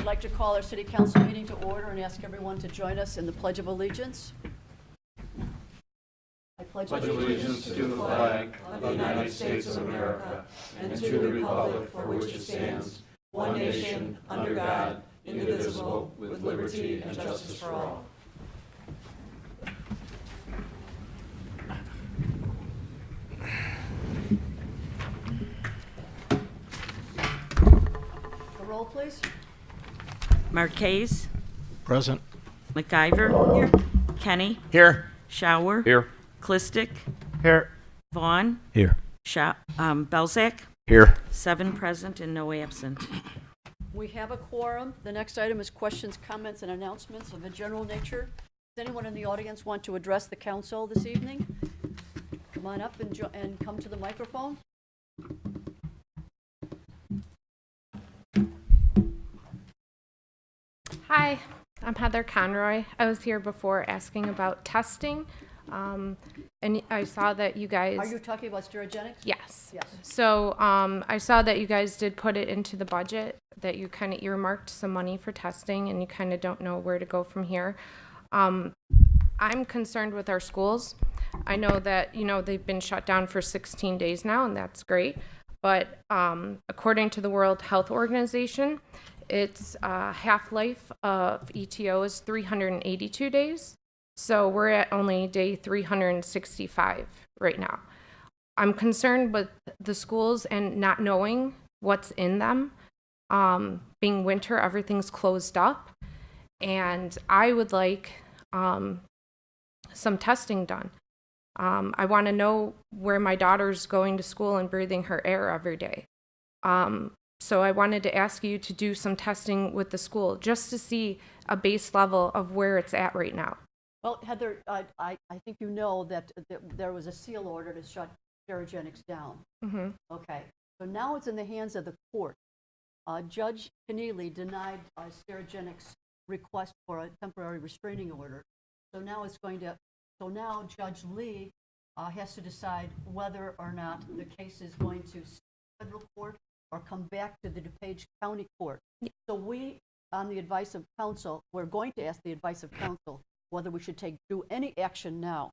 I'd like to call our city council meeting to order and ask everyone to join us in the Pledge of Allegiance. I pledge allegiance to the flag of the United States of America and to the republic for which it stands, one nation, under God, indivisible, with liberty and justice for all. The roll, please. Marquez, Present. McIver. Here. Kenny. Here. Shower. Here. Clistic. Here. Vaughn. Here. Belzak. Here. 7 present and no absent. We have a quorum. The next item is questions, comments, and announcements of a general nature. Does anyone in the audience want to address the council this evening? Come on up and come to the microphone. Hi, I'm Heather Conroy. I was here before asking about testing, and I saw that you guys... Are you talking about Sterigenics? Yes. Yes. So I saw that you guys did put it into the budget, that you kind of earmarked some money for testing, and you kind of don't know where to go from here. I'm concerned with our schools. I know that, they've been shut down for 16 days now, and that's great. But according to the World Health Organization, its half-life of ETO is 382 days. So we're at only day 365 right now. I'm concerned with the schools and not knowing what's in them. Being winter, everything's closed up. And I would like some testing done. I want to know where my daughter's going to school and breathing her air every day. So I wanted to ask you to do some testing with the school just to see a base level of where it's at right now. Well, Heather, I think you know that there was a seal order to shut Sterigenics down. Mm-hmm. Okay, so now it's in the hands of the court. Judge Keneally denied Sterigenics' request for a temporary restraining order. So now Judge Lee has to decide whether or not the case is going to federal court or come back to the DuPage County Court. So we, on the advice of counsel, we're going to ask the advice of counsel whether we should do any action now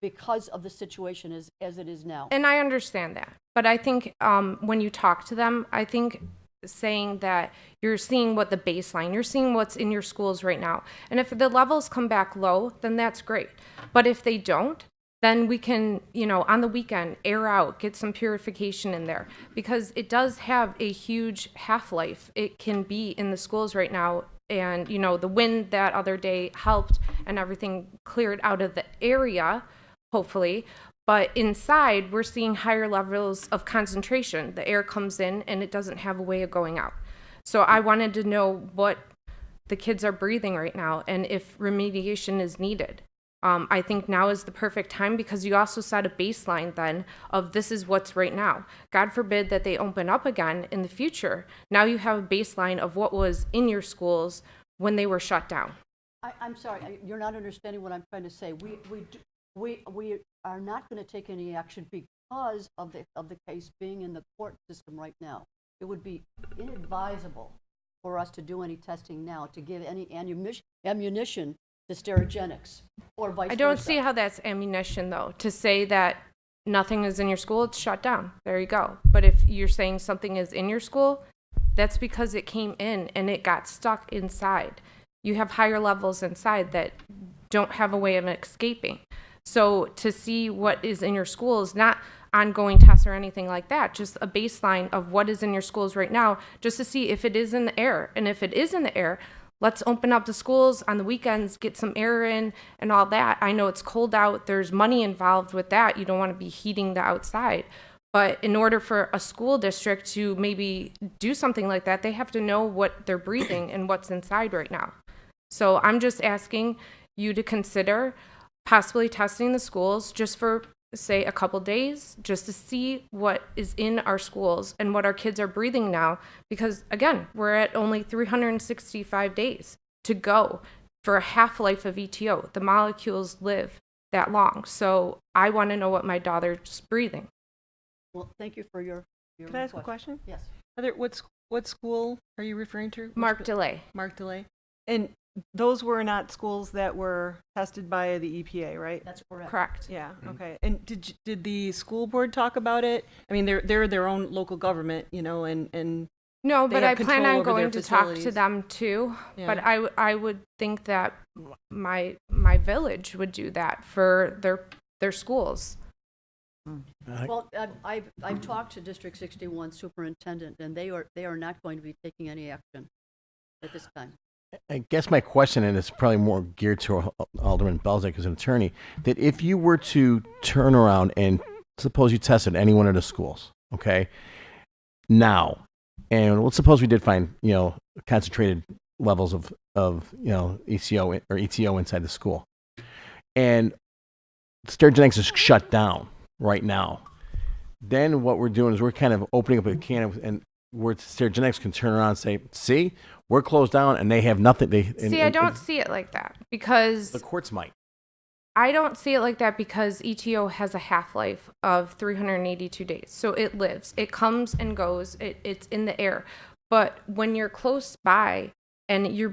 because of the situation as it is now. And I understand that. But I think when you talk to them, I think saying that you're seeing what the baseline, you're seeing what's in your schools right now. And if the levels come back low, then that's great. But if they don't, then we can, on the weekend, air out, get some purification in there, because it does have a huge half-life. It can be in the schools right now, and, the wind that other day helped and everything cleared out of the area, hopefully. But inside, we're seeing higher levels of concentration. The air comes in, and it doesn't have a way of going out. So I wanted to know what the kids are breathing right now and if remediation is needed. I think now is the perfect time because you also set a baseline then of this is what's right now. God forbid that they open up again in the future. Now you have a baseline of what was in your schools when they were shut down. I'm sorry, you're not understanding what I'm trying to say. We are not going to take any action because of the case being in the court system right now. It would be inadvisable for us to do any testing now, to give any ammunition to Sterigenics or vice versa. I don't see how that's ammunition, though, to say that nothing is in your school, it's shut down. There you go. But if you're saying something is in your school, that's because it came in and it got stuck inside. You have higher levels inside that don't have a way of escaping. So to see what is in your schools, not ongoing tests or anything like that, just a baseline of what is in your schools right now, just to see if it is in the air. And if it is in the air, let's open up the schools on the weekends, get some air in and all that. I know it's cold out. There's money involved with that. You don't want to be heating the outside. But in order for a school district to maybe do something like that, they have to know what they're breathing and what's inside right now. So I'm just asking you to consider possibly testing the schools just for, say, a couple days, just to see what is in our schools and what our kids are breathing now. Because, again, we're at only 365 days to go for a half-life of ETO. The molecules live that long. So I want to know what my daughter's breathing. Well, thank you for your Can I ask a question? Yes. Heather, what What school are you referring to? Which Mark school? Delay. Mark Delay. And those were not schools that were tested by the EPA, right? That's correct. Correct. Yeah, okay. And did the school board talk about it? I mean, they're their own local government, you know, and No, They but have I plan control on over their going to talk to facilities. them too. Yeah. But I would think that my village would do that for their schools. Well, I've talked to District 61 superintendent, and they are not going to be taking any action at this time. I guess my question, and it's probably more geared to Alderman Belzak as an attorney, that if you were to turn around and suppose you tested any one of the schools, okay, now, and let's suppose we did find, concentrated levels of ECO or ETO inside the school, and Sterigenics is shut down right now, then what we're doing is we're kind of opening up a can of, and where Sterigenics can turn around and say, see, we're closed down and they have nothing. I don't see it like that because The courts might. I don't see it like that because ETO has a half-life of 382 days. So it lives. It comes and goes. It's in the air. But when you're close by and you're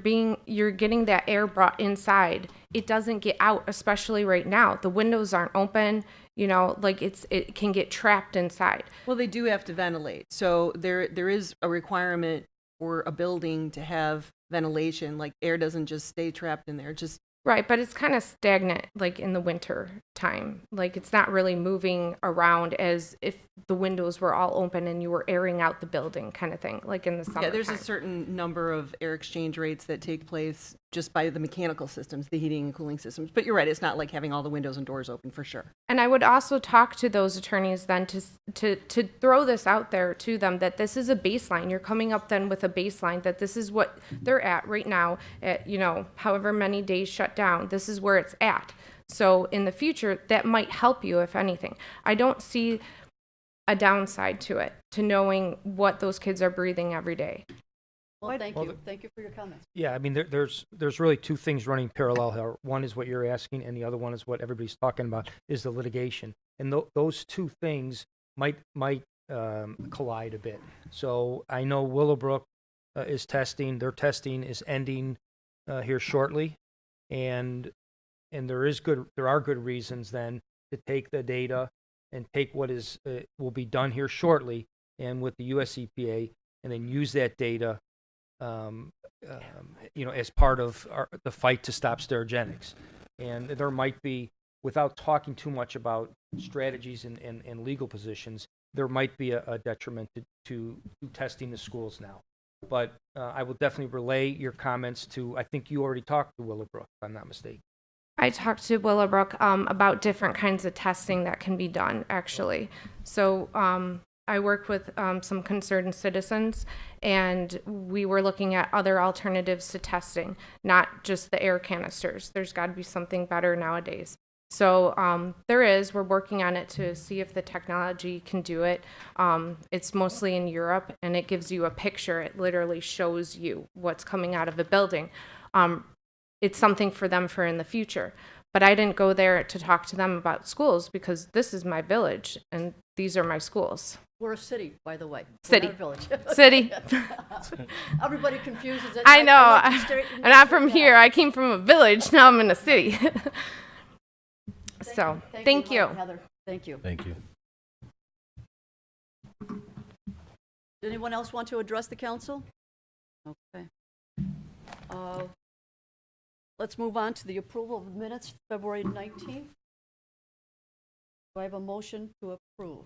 getting that air brought inside, it doesn't get out, especially right now. The windows aren't open, it can get trapped inside. well, they do have to ventilate. So there is a requirement for a building to have ventilation. Like air doesn't just stay trapped in there. Just Right, but it's kind of stagnant, like in the winter time. Like it's not really moving around as if the windows were all open and you were airing out the building, kind of thing, like in the summer. yeah, there's a certain number of air exchange rates that take place just by the mechanical systems, the heating and cooling systems. But you're right, it's not like having all the windows and doors open for sure. And I would also talk to those attorneys then to throw this out there to them that this is a baseline. You're coming up then with a baseline that this is what they're at right now at, however many days shut down. This is where it's at. So in the future, that might help you, if anything. I don't see a downside to it, to knowing what those kids are breathing every day. Well, thank Well, you. Thank you for your comments. Yeah, I mean, there's really two things running parallel here. One is what you're asking, and the other one is what everybody's talking about, is the litigation. And those two things might collide a bit. So I know Willowbrook is testing. Their testing is ending here shortly, and there are good reasons then to take the data and take what is will be done here shortly, and with the US EPA, and then use that data as part of the fight to stop Sterigenics. And there might be, without talking too much about strategies and legal positions, there might be a detriment to testing the schools now. But I will definitely relay your comments to, I think you already talked to Willowbrook, if I'm not mistaken. I talked to Willowbrook about different kinds of testing that can be done, actually. So I work with some concerned citizens, and we were looking at other alternatives to testing, not just the air canisters. There's got to be something better nowadays. So we're working on it to see if the technology can do it. It's mostly in Europe, and it gives you a picture. It literally shows you what's coming out of a building. It's something for them for in the future. But I didn't go there to talk to them about schools because this is my village, and these are my schools. We're a city, by the way. We're City. not a village. City. Everybody confuses it. I know. like to straighten I'm not it from out. here. I came from a village. Now I'm in a city. So, thank you. Heather. Thank you. Thank you. Does anyone else want to address the council? Okay. Let's move on to the approval of minutes, February 19th. Do I have a motion to approve?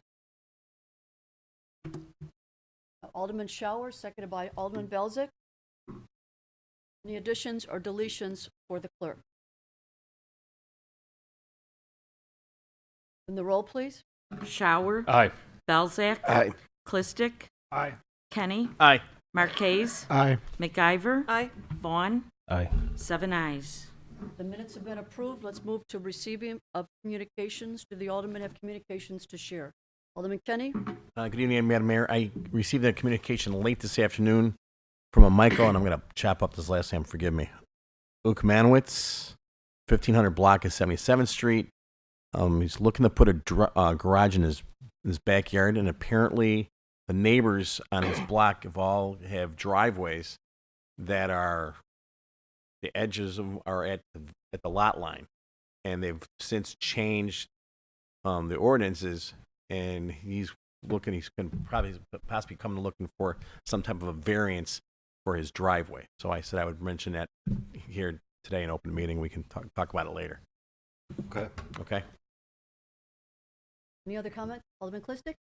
Alderman Shower, seconded by Alderman Belzak. Any additions or deletions for the clerk? In the roll, please. Shower, Aye. Belzak, Aye. Clistic, Aye. Kenny, Aye. Marquez, Aye. McIver, Aye. Vaughn, Aye. 7 ayes. The minutes have been approved. Let's move to receiving of communications. Do the aldermen have communications to share? Alderman Kenny? Good evening, Madam Mayor. I received a communication late this afternoon from a Michael, and I'm going to chop up this last name, forgive me. Ukmanowitz, 1500 block of 77th Street. He's looking to put a garage in his backyard, and apparently the neighbors on his block have driveways that are, the edges are at the lot line, and they've since changed the ordinances, and he's going to possibly come looking for some type of a variance for his driveway. So I said I would mention that here today in open meeting. We can talk about it later. Okay. Okay. Any other comment? Alderman Clistic?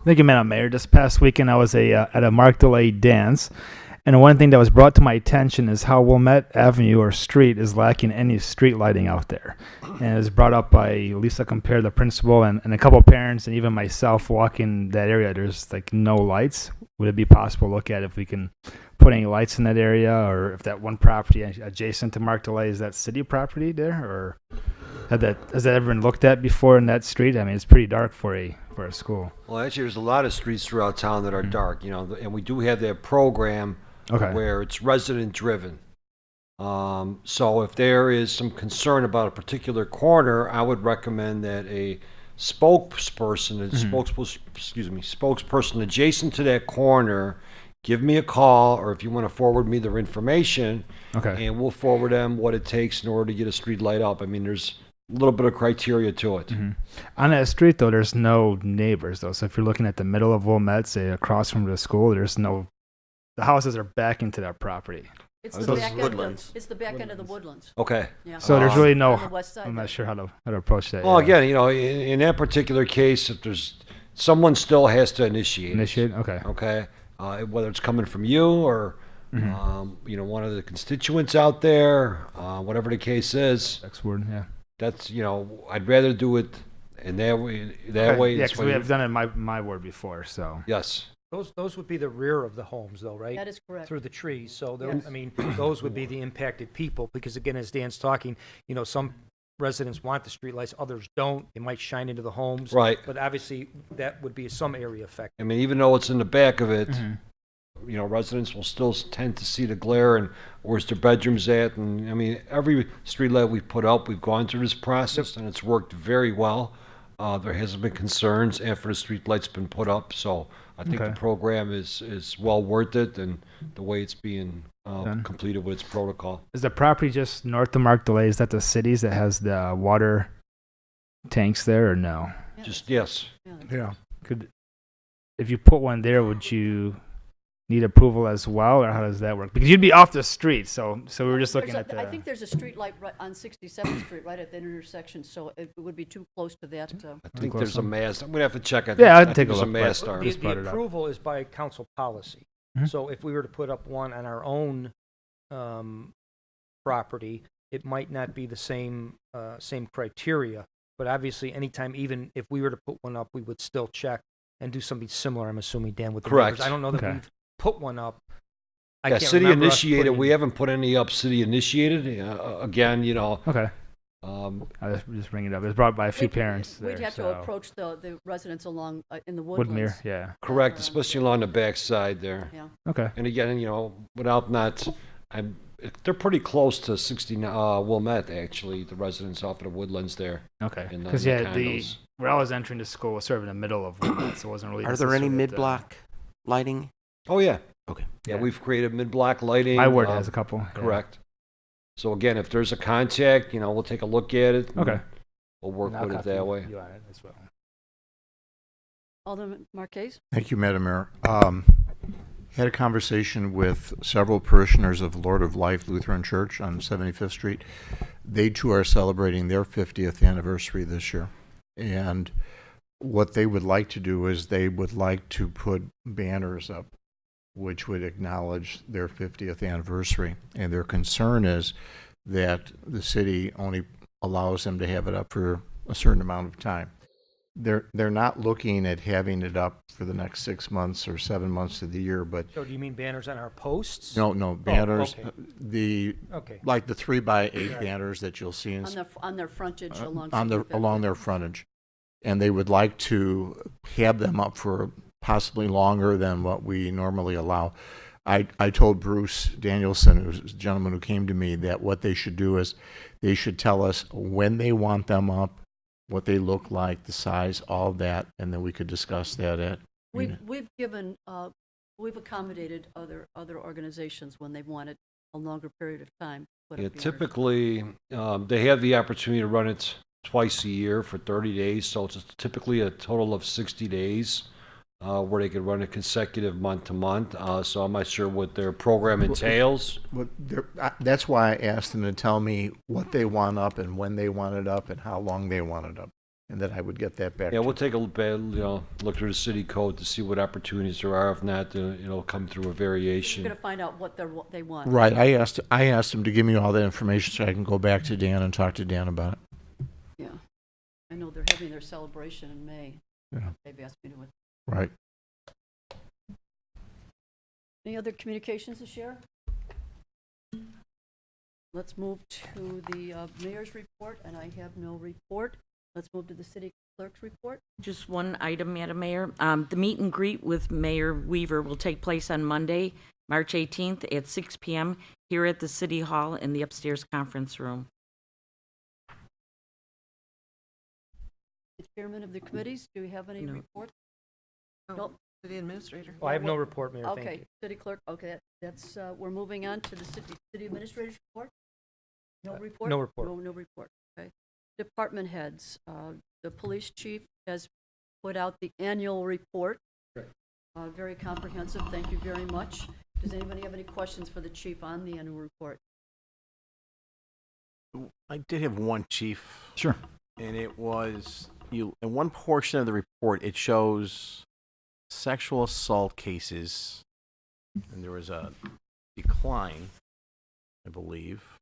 Thank you, Madam Mayor. This past weekend, I was at a Mark DeLay dance, and one thing that was brought to my attention is how Wilmette Avenue or street is lacking any street lighting out there. And it was brought up by Lisa Compare, the principal, and a couple of parents, and even myself walking that area. There's like no lights. Would it be possible to look at if we can put any lights in that area, or if that one property adjacent to Mark DeLay, is that city property there, or has that ever been looked at before in that street? I mean, it's pretty dark for a school. Well, actually, there's a lot of streets throughout town that are dark, and we do have that program where it's resident driven. So if there is some concern about a particular corner, I would recommend that a spokesperson adjacent to that corner give me a call, or if you want to forward me their information, and we'll forward them what it takes in order to get a street light up. I mean, there's a little bit of criteria to it. On that street, though, there's no neighbors, though. So if you're looking at the middle of Wilmette, say across from the school, the houses are back into that property. It's Are the those back end. woodlands? It's the back end of the woodlands. Okay. Yeah. So there's really no. On the west side I'm there. not sure how to approach that. Well, yeah. again, in that particular case, if there's someone still has to initiate. Initiate. Okay. Okay. Whether it's coming from you or one of the constituents out there, whatever the case is, Next word. Yeah. that's I'd rather do it in that way. That way, Yeah, it's because we have done it in my ward before. So. yes. Those would be the rear of the homes, though, right? That is correct. Through the trees. So, Yes. I mean, those would be the impacted people, because again, as Dan's talking, some residents want the streetlights, others don't. They might shine into the homes. Right. But obviously, that would be some area affected. I mean, even though it's in the back of it, residents will still tend to see the glare and where's their bedrooms at. And I mean, every street light we've put up, we've gone through this process, and it's worked very well. There hasn't been concerns after the street light's been put up. So I think the program is well worth it, and the way it's being completed with its protocol. Is the property just north of Mark DeLay? Is that the cities that has the water tanks there, or no? Yeah. Just yes. Yeah. If you put one there, would you need approval as well, or how does that work? Because you'd be off the street, so we were just looking at the. I think there's a street light right on 67th Street, right at that intersection, so it would be too close to that. I think there's a mast. I'm gonna have to check it. Yeah, I'd I think take a there's look, a but- mast arm. Just brought it The up. approval is by council policy. Mhm. So if we were to put up one on our own property, it might not be the same criteria. But obviously, anytime, even if we were to put one up, we would still check and do something similar. I'm assuming, Dan, with the Correct. neighbors. I don't know that Okay. we've put one up. I Yeah, can't city remember us initiated. putting- We haven't put any up city initiated. Again, Okay. um, I'll just bring it up. It was brought by a few parents there. We'd have so. to approach the residents along in the Woodmere, woodlands. yeah. correct, especially along the back side there. Yeah. Okay. And again, without not, they're pretty close to 60 Wilmette, actually, the residents off of the woodlands there. Okay. in Because the yeah, condos. where I was entering the school was sort of in the middle of Wilmette, so it wasn't really. Are there any necessarily at the- mid-block lighting? Oh, yeah. Okay. Yeah, Yeah. we've created mid-block lighting. My ward has a couple. yeah. Correct. So again, if there's a contact, we'll take a look at it. and Okay. We'll work And I'll with it copy that way. you on it as well. Alderman Marquez? Thank you, Madam Mayor. Had a conversation with several parishioners of Lord of Life Lutheran Church on 75th Street. They too are celebrating their 50th anniversary this year. And what they would like to do is they would like to put banners up which would acknowledge their 50th anniversary. And their concern is that the city only allows them to have it up for a certain amount of time. They're not looking at having it up for the next 6 months or 7 months of the year, but So do you mean banners on our posts? no banners. okay. Okay. Like the 3x8 Right. banners that you'll see in On their frontage along along their frontage, and they would like to have them up for possibly longer than what we normally allow. I told Bruce Danielson, who's a gentleman who came to me, that what they should do is they should tell us when they want them up, what they look like, the size, all that, and then we could discuss that at We've given, we've accommodated other organizations when they've wanted a longer period of time. put Yeah, up the hours. typically, they have the opportunity to run it twice a year for 30 days, so it's typically a total of 60 days where they could run it consecutive month to month. So I'm not sure what their program entails. That's why I asked them to tell me what they want up and when they want it up and how long they want it up, and that I would get that back. Yeah, to we'll take a look through the city code to see what opportunities there are. If not, come through a You're variation. gonna find out what they want. Right. I asked them to give me all that information so I can go back to Dan and talk to Dan about it. Yeah. I know they're having their celebration in May. Yeah. They've asked me to. Right. Any other communications to share? Let's move to the mayor's report, and I have no report. Let's move to the city clerk's report. Just one item, Madam Mayor. The meet and greet with Mayor Weaver will take place on Monday, March 18th at 6 p.m. here at the City Hall in the upstairs conference room. The chairman of the committees, do we have any No. report? Oh, Nope. City administrator. Oh, I have no report, Mayor. Thank Okay, you. city clerk, okay, that's, we're moving on to the city administrator's report? No report? no report. No report, okay. Department heads, the police chief has put out the annual report. Very comprehensive, thank you very much. Does anybody have any questions for the chief on the annual report? I did have one, Chief. Sure. And it was, in one portion of the report, it shows sexual assault cases, and there was a decline, I believe,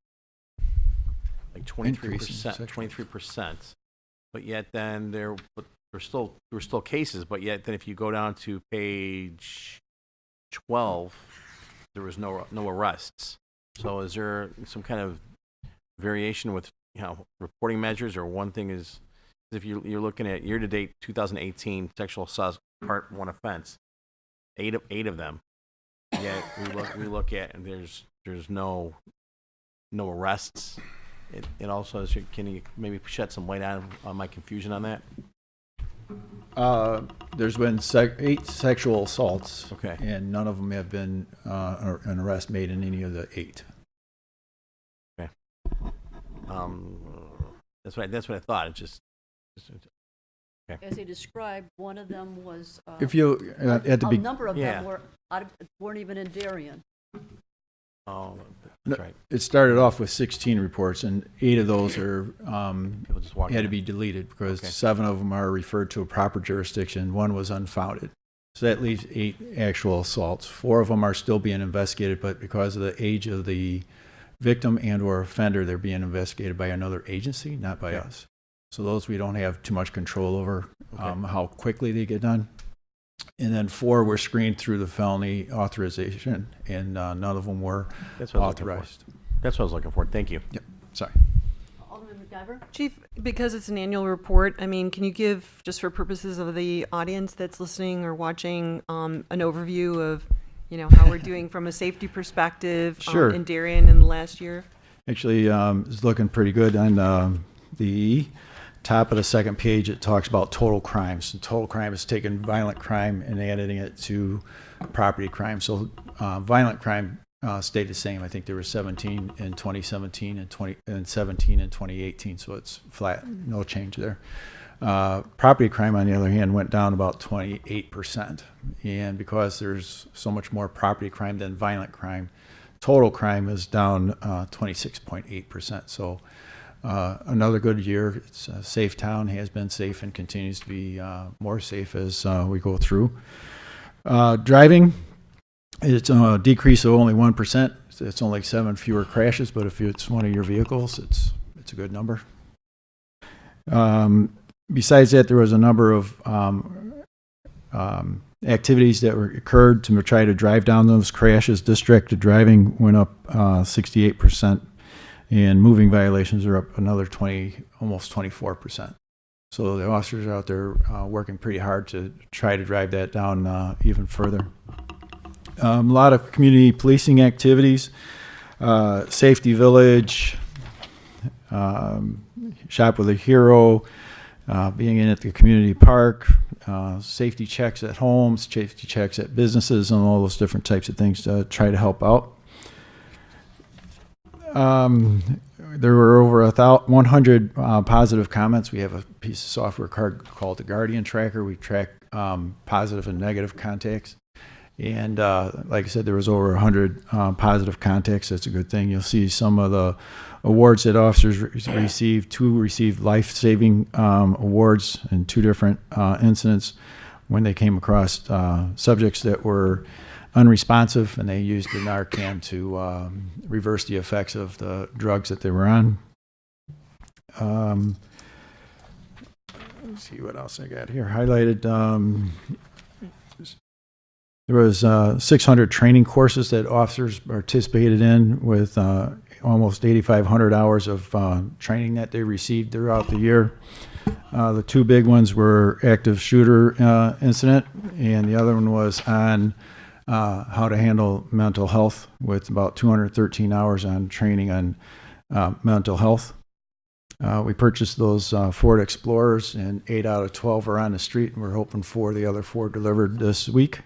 like 23%, 23%. But yet then there were still cases, but yet then if you go down to page 12, there was no arrests. So is there some kind of variation with reporting measures, or one thing is if you're looking at year-to-date 2018 sexual assault part 1 offense, eight of them, yet we look at and there's no arrests. It also is, can you maybe shed some light on my confusion on that? There's been 8 sexual assaults. Okay. And none of them have been an arrest made in any of the 8. That's what I thought. It's just As he described, one of them was, If you at the a beginning, number of Yeah. them weren't even in Darien. oh, that's No. right. it started off with 16 reports, and 8 of those are People just walk had to in. be deleted because Okay. 7 of them are referred to a proper jurisdiction. 1 was unfounded. So that leaves 8 actual assaults. 4 of them are still being investigated, but because of the age of the victim and or offender, they're being investigated by another agency, not by Okay. us. So those we don't have too much control over, Okay. how quickly they get done. And then 4 were screened through the felony authorization, and none of them were That's what I was looking for. authorized. That's what I was looking for. Thank you. Sorry. Alderman McIver? Chief, because it's an annual report, I mean, can you give, just for purposes of the audience that's listening or watching, an overview of, how we're doing from a safety perspective Sure. in Darien in the last year? Actually, it's looking pretty good. On the top of the second page, it talks about total crimes. And total crime is taking violent crime and adding it to property crime. So violent crime stayed the same. I think there were 17 in 2017 and 17 in 2018. So it's flat, no change there. Property crime, on the other hand, went down about 28%. And because there's so much more property crime than violent crime, total crime is down 26.8%. So another good year. It's a safe town, has been safe, and continues to be more safe as we go through. Driving, it's a decrease of only 1%. It's only 7 fewer crashes, but if it's one of your vehicles, it's a good number. Besides that, there was a number of activities that occurred to try to drive down those crashes. Distracted driving went up 68%, and moving violations are up another almost 24%. So the officers are out there working pretty hard to try to drive that down even further. A lot of community policing activities, Safety Village, Shop with a Hero, being in at the community park, safety checks at homes, safety checks at businesses, and all those different types of things to try to help out. There were over 100 positive comments. We have a piece of software called the Guardian Tracker. We track positive and negative contacts. And like I said, there was over 100 positive contacts. That's a good thing. You'll see some of the awards that officers received. 2 received life-saving awards in 2 different incidents when they came across subjects that were unresponsive, and they used the Narcan to reverse the effects of the drugs that they were on. Let's see what else I got here highlighted. There was 600 training courses that officers participated in, with almost 8,500 hours of training that they received throughout the year. The 2 big ones were active shooter incident, and the other one was on how to handle mental health, with about 213 hours on training on mental health. We purchased those Ford Explorers, and 8 out of 12 are on the street, and we're hoping for the other 4 delivered this week.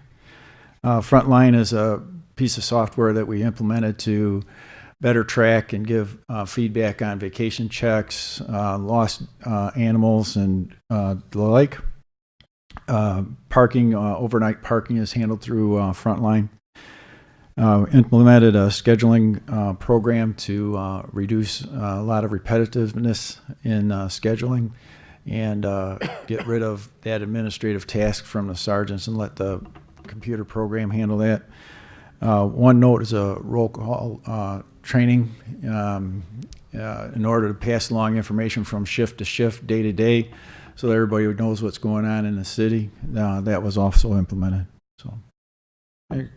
Frontline is a piece of software that we implemented to better track and give feedback on vacation checks, lost animals, and the like. Parking, overnight parking is handled through Frontline. Implemented a scheduling program to reduce a lot of repetitiveness in scheduling, and get rid of that administrative task from the sergeants and let the computer program handle that. OneNote is a roll call training in order to pass along information from shift to shift, day to day, so that everybody knows what's going on in the city. That was also implemented. So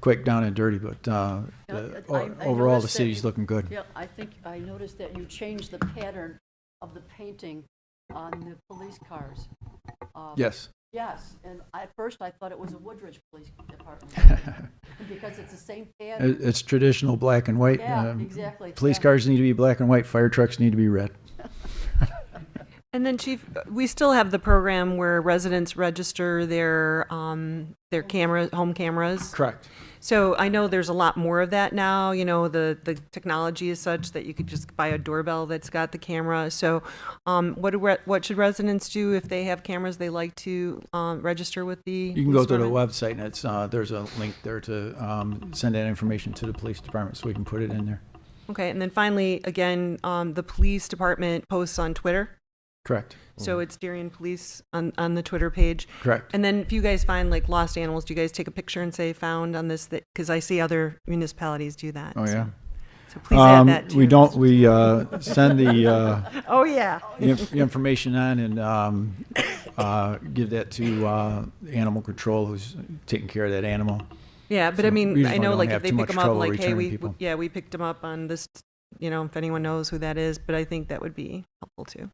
quick, down and dirty, but I overall the noticed that city's you- looking good. Yeah, I think I noticed that you changed the pattern of the painting on the police cars. Yes. Yes, and at first I thought it was a Woodridge Police Department, because it's the same It- pattern. It's traditional black and white. Yeah, exactly. Police yeah. cars need to be black and white. Fire trucks need to be red. And then, Chief, we still have the program where residents register their cameras, home cameras. Correct. So I know there's a lot more of that now. You know, the technology is such that you could just buy a doorbell that's got the camera. So, what should residents do if they have cameras they like to register with the? You can go police to the department? website, and it's there's a link there to send that information to the police department, so we can put it in there. Okay, and then finally, again, the police department posts on Twitter. Correct. So it's Darien Police on the Twitter page. Correct. And then if you guys find like lost animals, do you guys take a picture and say found on this? Because I see other municipalities do that. Oh yeah. So please add that too. We don't. We send the Oh yeah. information on and give that to animal control, who's taking care of that animal. Yeah, but So I we mean, usually I know don't like have if they too pick much them up, trouble like, hey, returning people. we picked them up on this. You know, if anyone knows who that is, but I think that would be helpful too.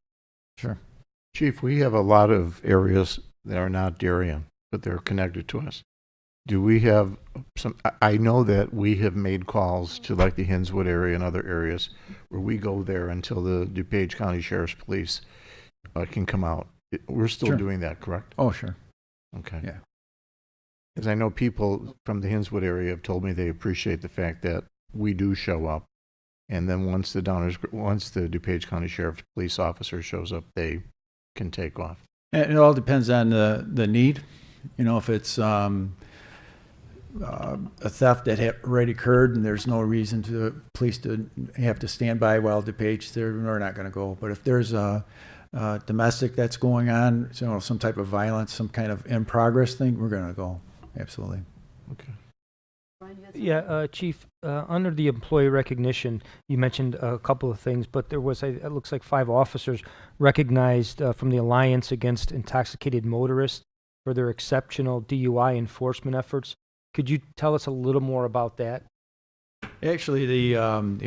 Sure. Chief, we have a lot of areas that are not Darien, but they're connected to us. Do we have some, I know that we have made calls to like the Hinswood area and other areas where we go there until the DuPage County Sheriff's Police can come out. We're still Sure. doing that, correct? Oh sure. Okay. Yeah. Because I know people from the Hinswood area have told me they appreciate the fact that we do show up. And then once the DuPage County Sheriff's Police officer shows up, they can take off. And it all depends on the need. You know, if it's a theft that had already occurred and there's no reason to police to have to stand by while DuPage, we're not going to go. But if there's a domestic that's going on, you know, some type of violence, some kind of in progress thing, we're going to go. Absolutely. Okay. Brian, you had something? Yeah, Chief, under the employee recognition, you mentioned a couple of things, but there was, it looks like 5 officers recognized from the Alliance Against Intoxicated Motorists for their exceptional DUI enforcement efforts. Could you tell us a little more about that? Actually, the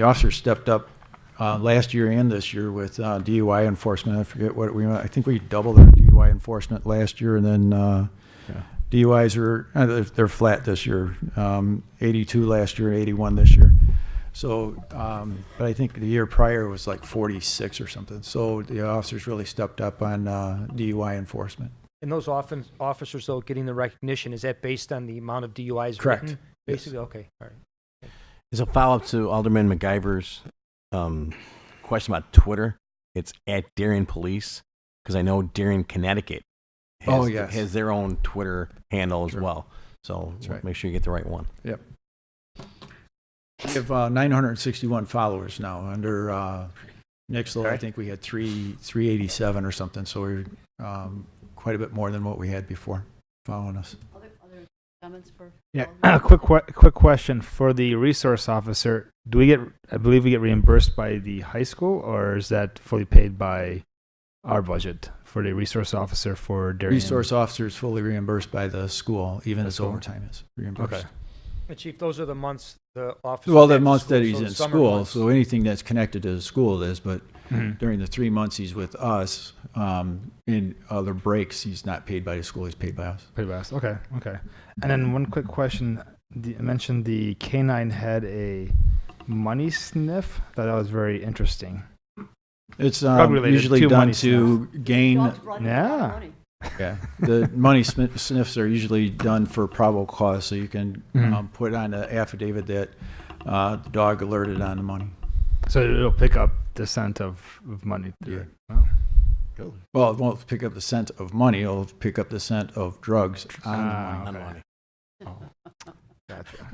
officers stepped up last year and this year with DUI enforcement. I forget what I think we doubled our DUI enforcement last year, and then DUIs are they're flat this year. 82 last year, 81 this year. So, but I think the year prior was like 46 or something. So the officers really stepped up on DUI enforcement. And those officers, though, getting the recognition, is that based on the amount of DUIs Correct. written? Basically, okay, all right. As a follow-up to Alderman MacGyver's question about Twitter, it's at Darien Police, because I know Darien, Connecticut has their own Twitter handle as Sure. well. So That's right. make sure you get the right one. Yep. We have 961 followers now. Under Nixle, I think we had 387 or something. So we're quite a bit more than what we had before following us. Other comments for? Yeah, Alderman? quick question for the resource officer. Do we get? I believe we get reimbursed by the high school, or is that fully paid by our budget for the resource officer for Darien? Resource officers fully reimbursed by the school, even as school. overtime is reimbursed. Okay. And Chief, those are the months the officer. Well, the at month school, that he's so the in summer school, months. so anything that's connected to the school is, but Mhm. during the 3 months he's with us, in other breaks, he's not paid by the school, he's paid by us. Pretty fast. Okay. And then one quick question. You mentioned the canine had a money sniff. I thought that was very interesting. It's Drug-related usually to done money to gain, Dogs brought in a lot of Yeah. money. yeah, the money sniffs are usually done for probable cause, so you can Mhm. put on an affidavit that the dog alerted on the money. So it'll pick up the scent of money. Yeah. Wow. Well, it won't pick up the scent of money, it'll pick up the scent of drugs on the money. On Okay. money. Gotcha.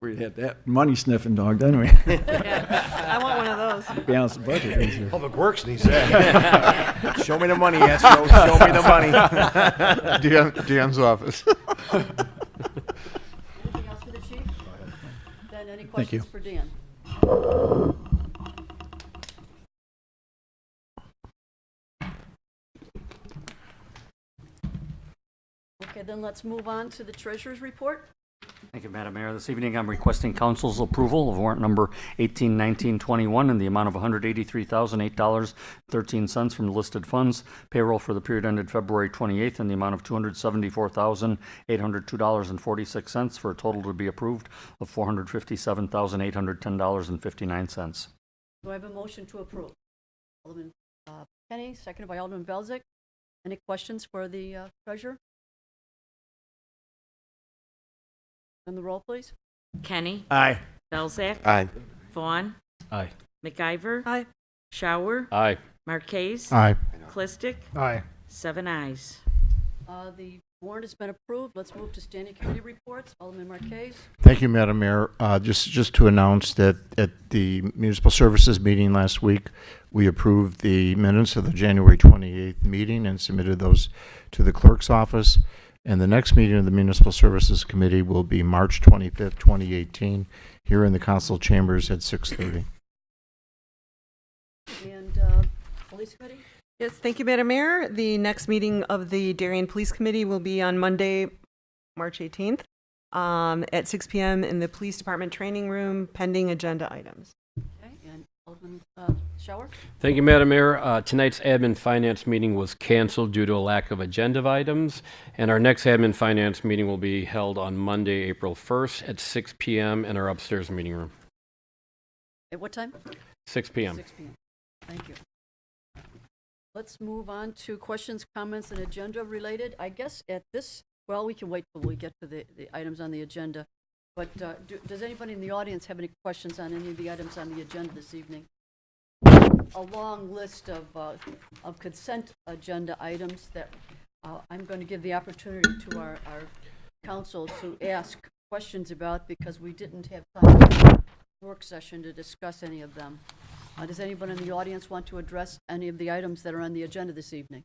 We had that money sniffing dog, didn't we? I want one of those. Balance the budget easier. Public Works needs that. Show me the money, Astro. Show me the money. Deanne's office. Anything else for the chief? Then any Thank you. questions for Dan? Okay, then let's move on to the treasurer's report. Thank you, Madam Mayor. This evening, I'm requesting council's approval of warrant number 181921 in the amount of $183,008.13 from the listed funds. Payroll for the period ended February 28th in the amount of $274,802.46 for a total to be approved of $457,810.59. Do I have a motion to approve? Alderman Kenny, seconded by Alderman Belzak. Any questions for the treasurer? And the roll, please. Kenny, Aye. Belzak, Aye. Vaughn, Aye. MacGyver, Aye. Shower, Aye. Marquez, Aye. Clistic, Aye. 7 ayes. The warrant has been approved. Let's move to standing committee reports. Alderman Marquez. Thank you, Madam Mayor. Just to announce that at the Municipal Services meeting last week, we approved the minutes of the January 28th meeting and submitted those to the clerk's office. And the next meeting of the Municipal Services Committee will be March 25th, 2018, here in the council chambers at 6:30. And police committee? Yes, thank you, Madam Mayor. The next meeting of the Darien Police Committee will be on Monday, March 18th, at 6 p.m. in the Police Department Training Room, pending agenda items. Okay, and Alderman Shower? Thank you, Madam Mayor. Tonight's admin finance meeting was canceled due to a lack of agenda items, and our next admin finance meeting will be held on Monday, April 1st at 6 p.m. in our upstairs meeting room. At what time? 6 p.m. 6 p.m. Thank you. Let's move on to questions, comments, and agenda related. I guess at this, well, we can wait till we get to the items on the agenda. But does anybody in the audience have any questions on any of the items on the agenda this evening? A long list of consent agenda items that I'm going to give the opportunity to our council to ask questions about because we didn't have time in the work session to discuss any of them. Does anyone in the audience want to address any of the items that are on the agenda this evening?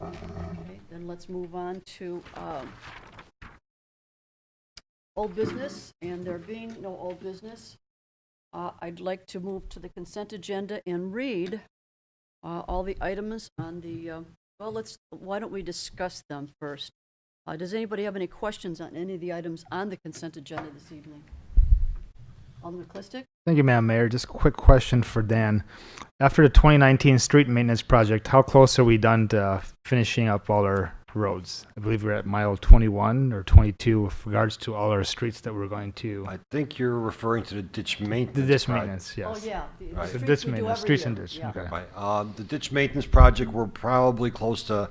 Okay, then let's move on to old business, and there being no old business, I'd like to move to the consent agenda and read all the items on the, why don't we discuss them first? Does anybody have any questions on any of the items on the consent agenda this evening? Alderman Clistic? Thank you, Madam Mayor. Just a quick question for Dan. After the 2019 street maintenance project, how close are we done to finishing up all our roads. I believe we're at mile 21 or 22 with regards to all our streets that we're going to. I think you're referring to the ditch maintenance. The ditch project. maintenance, yes. Oh, yeah. The Right. The streets ditch we do maintenance, every streets year. and ditch, Yeah. okay. Right. The ditch maintenance project, we're probably close to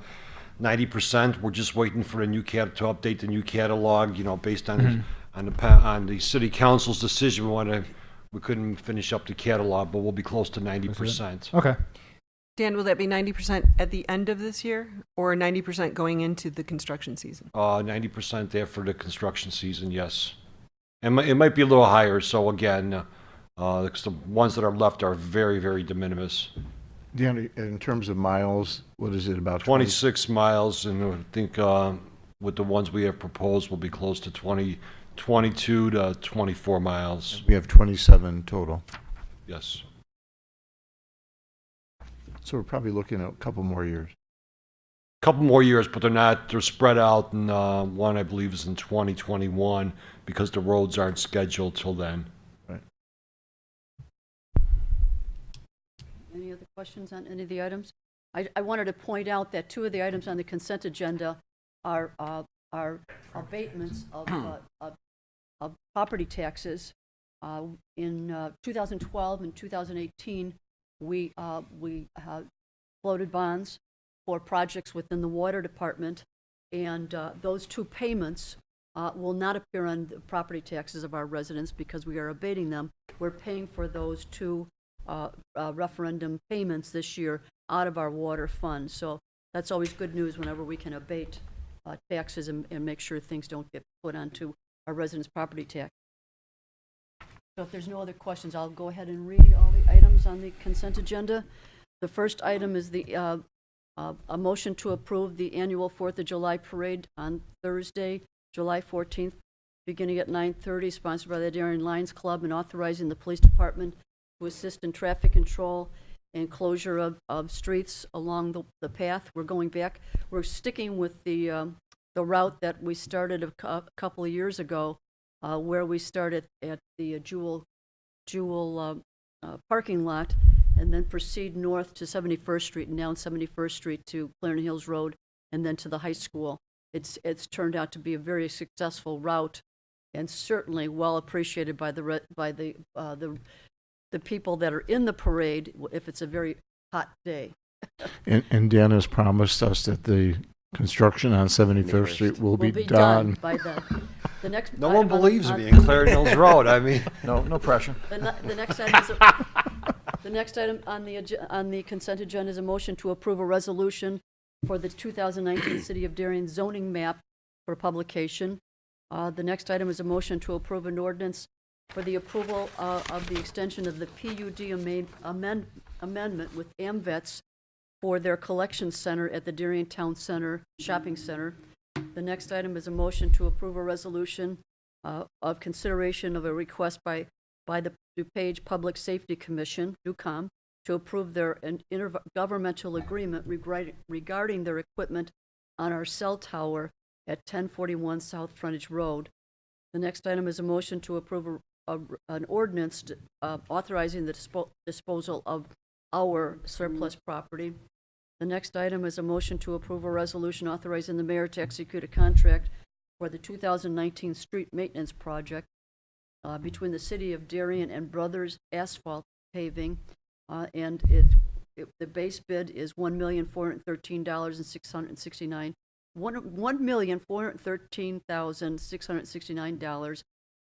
90%. We're just waiting for the new to update the new catalog, based on on the city council's decision. We couldn't finish up the catalog, but we'll be close to 90%. Okay. Dan, will that be 90% at the end of this year or 90% going into the construction season? 90% there for the construction season, yes. And it might be a little higher, so again, because the ones that are left are very, very de minimis. Dan, in terms of miles, what is it, about 26 miles, and I think with the ones we have proposed, we'll be close to 22 to 24 miles. We have 27 total. Yes. So we're probably looking at a couple more years. Couple more years, but they're spread out, and one I believe is in 2021 because the roads aren't scheduled till then. Any other questions on any of the items? I wanted to point out that two of the items on the consent agenda are abatements of property taxes. In 2012 and 2018, we floated bonds for projects within the water department, and those two payments will not appear on the property taxes of our residents because we are abating them. We're paying for those two referendum payments this year out of our water fund. So that's always good news whenever we can abate taxes and make sure things don't get put onto our residents' property tax. So if there's no other questions, I'll go ahead and read all the items on the consent agenda. The first item is a motion to approve the annual 4th of July parade on Thursday, July 14th, beginning at 9:30, sponsored by the Darien Lions Club, and authorizing the police department to assist in traffic control and closure of streets along the path. We're going back. We're sticking with the route that we started a couple of years ago, where we started at the Jewel parking lot and then proceed north to 71st Street and down 71st Street to Clarendon Hills Road and then to the high school. It's turned out to be a very successful route and certainly well appreciated by the people that are in the parade if it's a very hot day. And Dan has promised us that the construction on 71st Street will be done. By then. The next No item one believes me in Clarendon Hills Road. I mean, No pressure. The next item on the consent agenda is a motion to approve a resolution for the 2019 City of Darien zoning map for publication. The next item is a motion to approve an ordinance for the approval of the extension of the PUD amendment with AMVETS for their collection center at the Darien Town Center Shopping Center. The next item is a motion to approve a resolution of consideration of a request by the DuPage Public Safety Commission, DUCOM, to approve their intergovernmental agreement regarding their equipment on our cell tower at 1041 South Frontage Road. The next item is a motion to approve an ordinance authorizing the disposal of our surplus property. The next item is a motion to approve a resolution authorizing the mayor to execute a contract for the 2019 street maintenance project between the City of Darien and Brothers Asphalt Paving, and the base bid is $1,413,669. $1,413,669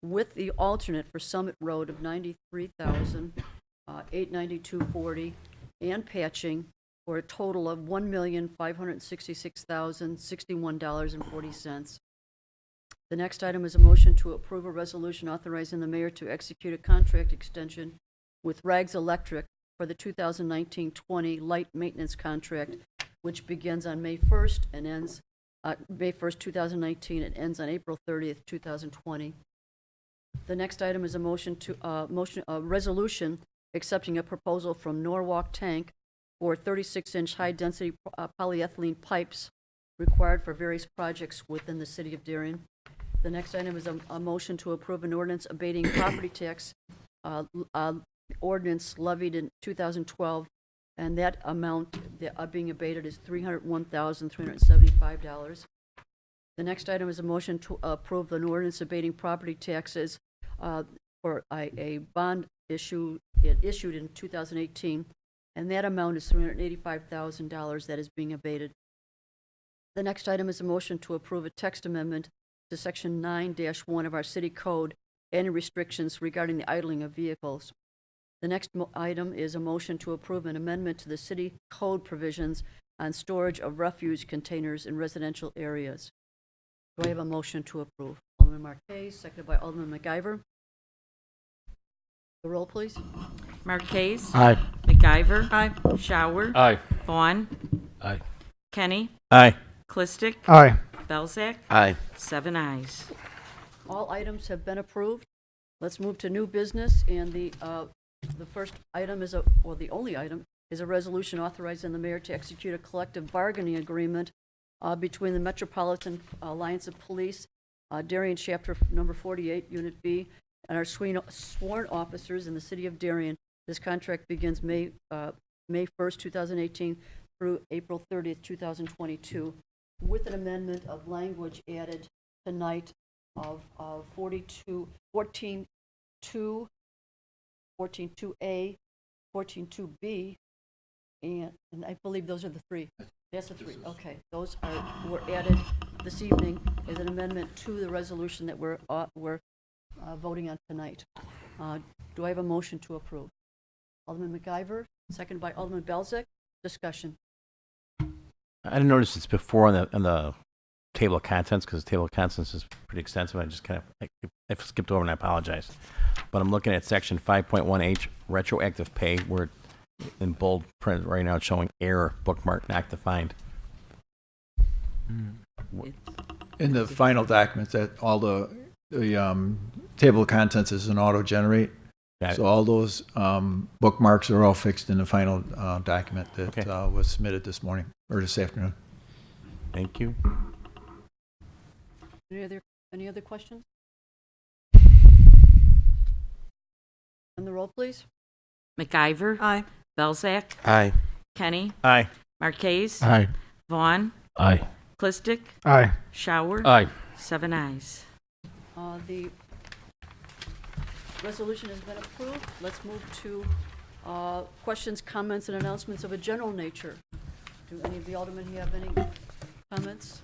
with the alternate for Summit Road of $93,892.40 and patching for a total of $1,566,061.40. The next item is a motion to approve a resolution authorizing the mayor to execute a contract extension with Rags Electric for the 2019-20 light maintenance contract, which begins on May 1st and ends May 1st, 2019, and ends on April 30th, 2020. The next item is a resolution accepting a proposal from Norwalk Tank for 36-inch high-density polyethylene pipes required for various projects within the City of Darien. The next item is a motion to approve an ordinance abating property tax ordinance levied in 2012 and that amount being abated is $301,375. The next item is a motion to approve an ordinance abating property taxes for a bond issued in 2018, and that amount is $385,000 that is being abated. The next item is a motion to approve a text amendment to Section 9-1 of our city code, any restrictions regarding the idling of vehicles. The next item is a motion to approve an amendment to the city code provisions on storage of refuse containers in residential areas. Do I have a motion to approve? Alderman Marquez, seconded by Alderman McIver. The roll, please. Marquez. Aye. McIver. Aye. Shower. Aye. Vaughn. Aye. Kenny. Aye. Clistic. Aye. Belzak. Aye. 7 ayes. All items have been approved. Let's move to new business, and the first item is the only item is a resolution authorizing the mayor to execute a collective bargaining agreement between the Metropolitan Alliance of Police, Darien Chapter Number 48, Unit B, and our sworn officers in the city of Darien. This contract begins May 1st, 2018 through April 30th, 2022, with an amendment of language added tonight of 14.2, 14.2A, 14.2B, and I believe those are the three. That's the three. Okay, those were added this evening as an amendment to the resolution that we're voting on tonight. Do I have a motion to approve? Alderman McIver, seconded by Alderman Belzak. Discussion. I didn't notice it's before on the table of contents, because the table of contents is pretty extensive. I just kind of I skipped over, and I apologize. But I'm looking at section 5.1H, retroactive pay, where in bold print right now it's showing error, bookmark not defined. In the final documents, that all the table of contents is an auto-generate. Got it. So all those bookmarks are all fixed in the final document that Okay. was submitted this morning, or this afternoon. Thank you. Any other questions? On the roll, please. McIver. Aye. Belzak. Aye. Kenny. Aye. Marquez. Aye. Vaughn. Aye. Clistic. Aye. Shower. Aye. 7 ayes. The resolution has been approved. Let's move to questions, comments, and announcements of a general nature. Do any of the aldermen have any comments?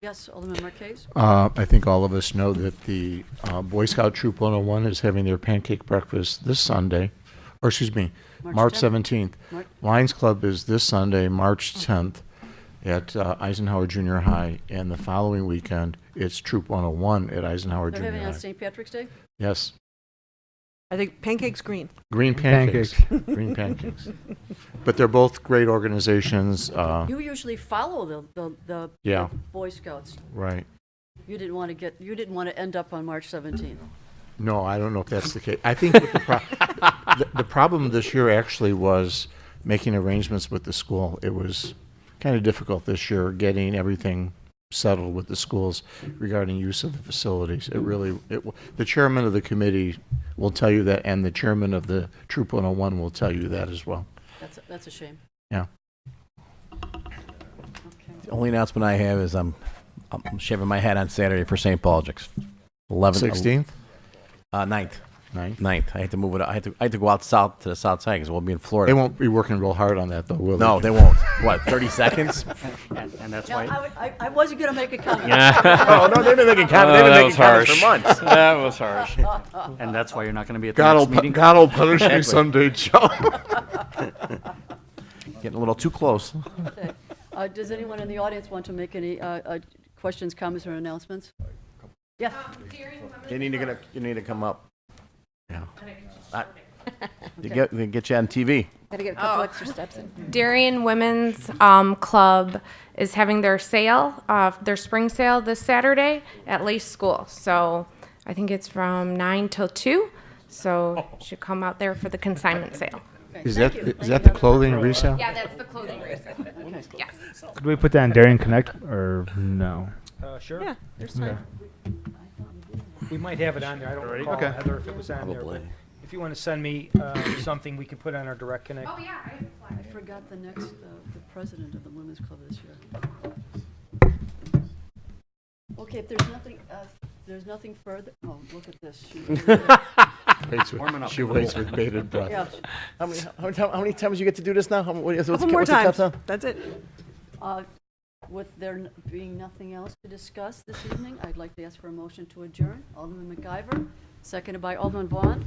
Yes, Alderman Marquez. I think all of us know that the Boy Scout Troop 101 is having their pancake breakfast this Sunday, or excuse me, March 17th. Lions Club is this Sunday, March 10th, at Eisenhower Junior High, and the following weekend, it's Troop 101 at Eisenhower They're Junior having it on High. St. Patrick's Day? Yes, I think pancakes green. green pancakes. Green pancakes. But they're both great organizations. You usually follow the Yeah. Boy Scouts. Right. You didn't want to end up on March 17th. No, I don't know if that's the case. I think what the problem this year actually was making arrangements with the school. It was kind of difficult this year getting everything settled with the schools regarding use of the facilities. The chairman of the committee will tell you that, and the chairman of the Troop 101 will tell you that as well. That's a shame. Yeah. Okay. The only announcement I have is I'm shaving my head on Saturday for St. Paul's. 16th? 9th. 9th? 9th. I had to move it. I had to go out south to the south side because we'll be in They Florida. won't be working real hard on that, though, will they? No, they won't. What, 30 seconds? And that's Now, why, I wasn't going to make a comment. Oh, no, they've been making comments. They've been making comments for months. That was harsh. and that's why you're not going to be at the next meeting. God will punish me someday, Joe. Getting a little too close. Okay. Does anyone in the audience want to make any questions, comments, or announcements? Yeah. You need to come up. Yeah. They get you on TV. Gotta get a couple extra steps in. Darien Women's Club is having their sale, their spring sale this Saturday at Lace School. So I think it's from 9 till 2. So you should come out there for the consignment sale. Okay, Is thank that you. is that the clothing resale? Yeah, that's the clothing resale. Yes. Could we put that in Darien Connect or no? Sure. Yeah, there's time. We might have it on there. I don't recall, Okay. Heather, if it was on there. But if you want to send me something, we can put on our direct connect. Oh, yeah, I have a flyer. I forgot the next, the president of the Women's Club this year. Okay, if there's nothing further, oh, look at this. Warming up. She waits with bated breath. Yeah, How many times you get to do this now? What's Couple the more cap times. now? That's it. with there being nothing else to discuss this evening, I'd like to ask for a motion to adjourn. Alderman McIver, seconded by Alderman Vaughn.